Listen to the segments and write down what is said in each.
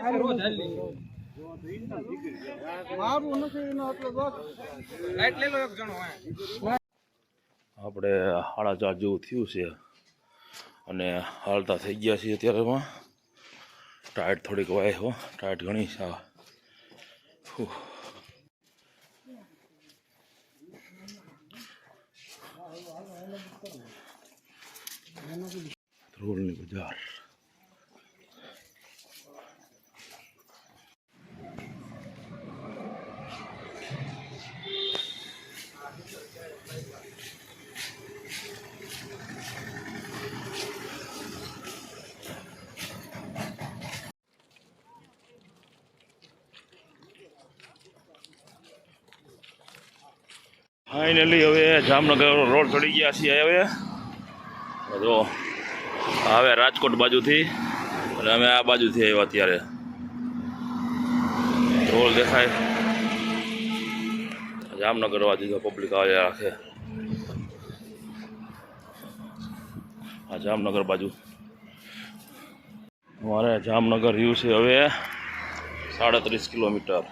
આપણે 4:30 જેવું થયું છે અને હાલતા થઈ ગયા છીએ અત્યારેમાં. ટાયર્ડ થોડીક વાય હો, ટાયર્ડ ઘણી છે. ધ્રોલની બજાર. ફાઇનલી હવે જામનગર રોડ ચડી ગયા છીએ. હવે જો હવે રાજકોટ બાજુથી અને અમે આ બાજુથી આવ્યા. અત્યારે રોડ દેખાય જામનગર બાજુ તો પબ્લિક આવ્યા રાખે. આ જામનગર બાજુ અમારે જામનગર રહ્યું છે હવે 37 કિલોમીટર.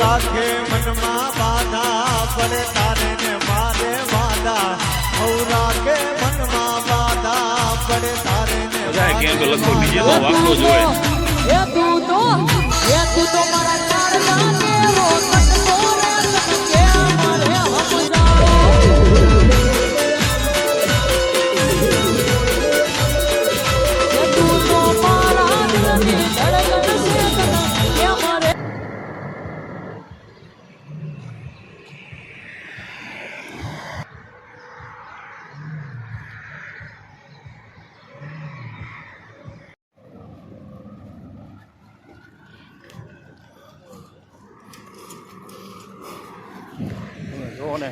રાખે મનમાં બાધા પડે તારે ને મારે વાદા. રાખે મનમાં બાધા પડે તારે ને જો ને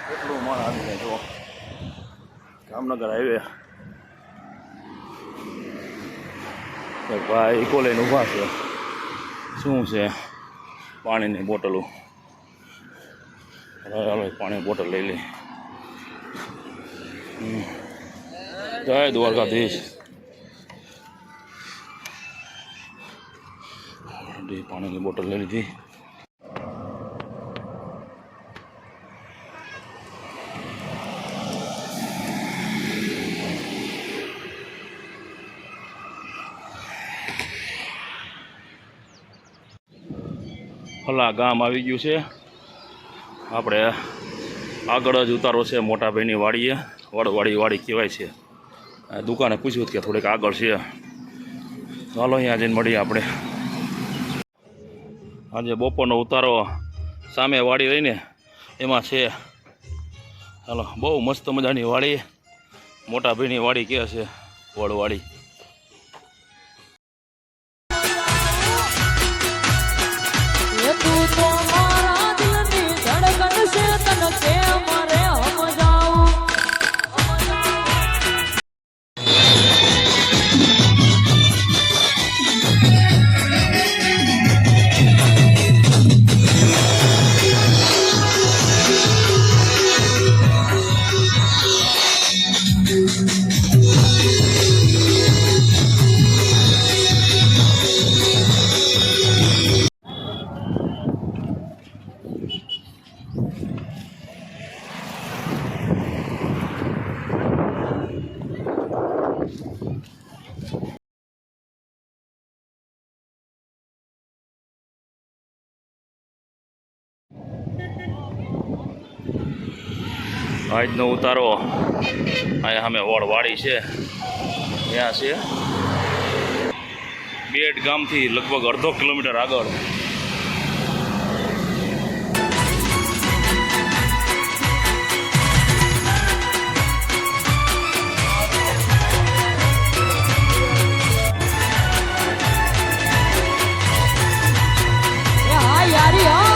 કેટલું માણ આવીને જો જામનગર હાઈવે. ભાઈ ઇકો લઈને ઊભા છે. શું છે? પાણીની બોટલો. હવે પાણીની બોટલ લઈ લે. જય દ્વારકાધીશ. પાણીની બોટલ લઈ લીધી. ફલા ગામ આવી ગયું છે. આપણે આગળ જ ઉતારો છે મોટાભાઈની વાડીએ. વાડી કહેવાય છે. દુકાને પૂછ્યું કે થોડીક આગળ છે. ચાલો અહીંયા જઈને મળીએ આપણે. આજે બપોરનો ઉતારો સામે વાડી રહીને એમાં છે. ચાલો, બહુ મસ્ત મજાની વાડી. મોટાભાઈની વાડી કહે છે વડવાડી. તું તો મારા દિલની ધડકન છે, તને કેમ રે આજનો ઉતારો અહીંયા સામે વડવાડી છે ત્યાં છે બેટ ગામથી લગભગ અડધો કિલોમીટર આગળ. હા યારી હા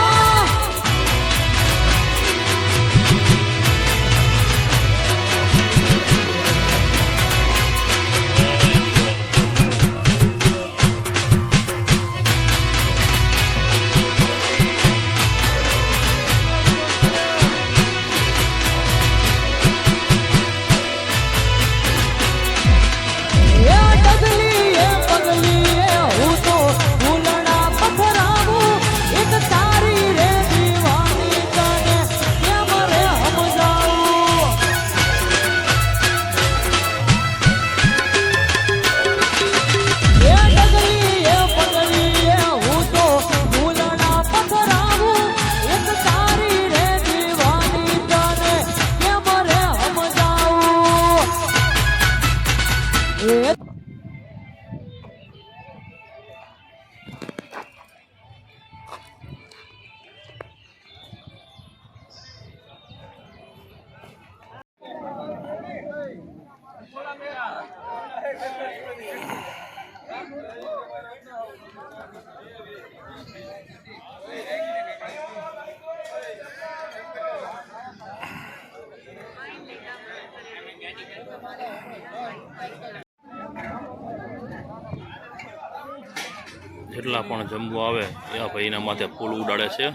જેટલા પણ જમવા આવે એ આ ભાઈના માથે ફૂલ ઉડાડે છે.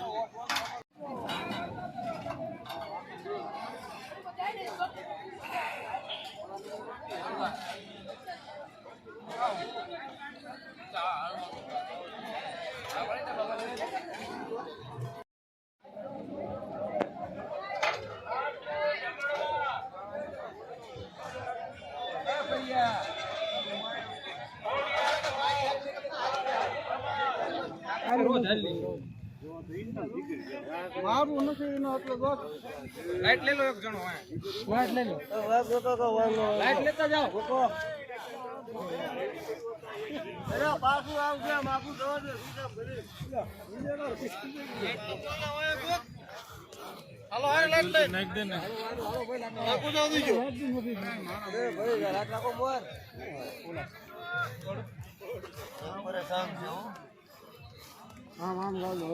મારું નથી એનો એટલો દોસ્ત લાઈટ લઈ લો એક જણો લાઈટ લઈ લો લાઈટ લેતા જાઓ અરે પાછું આવશે માગું જવા દે હાલો હાલ લાઈટ લઈ નાખ દે ને માગું જવા દીજો અરે ભાઈ રાત નાખો બોર પરેશાન છે હો. આમ લાવ લો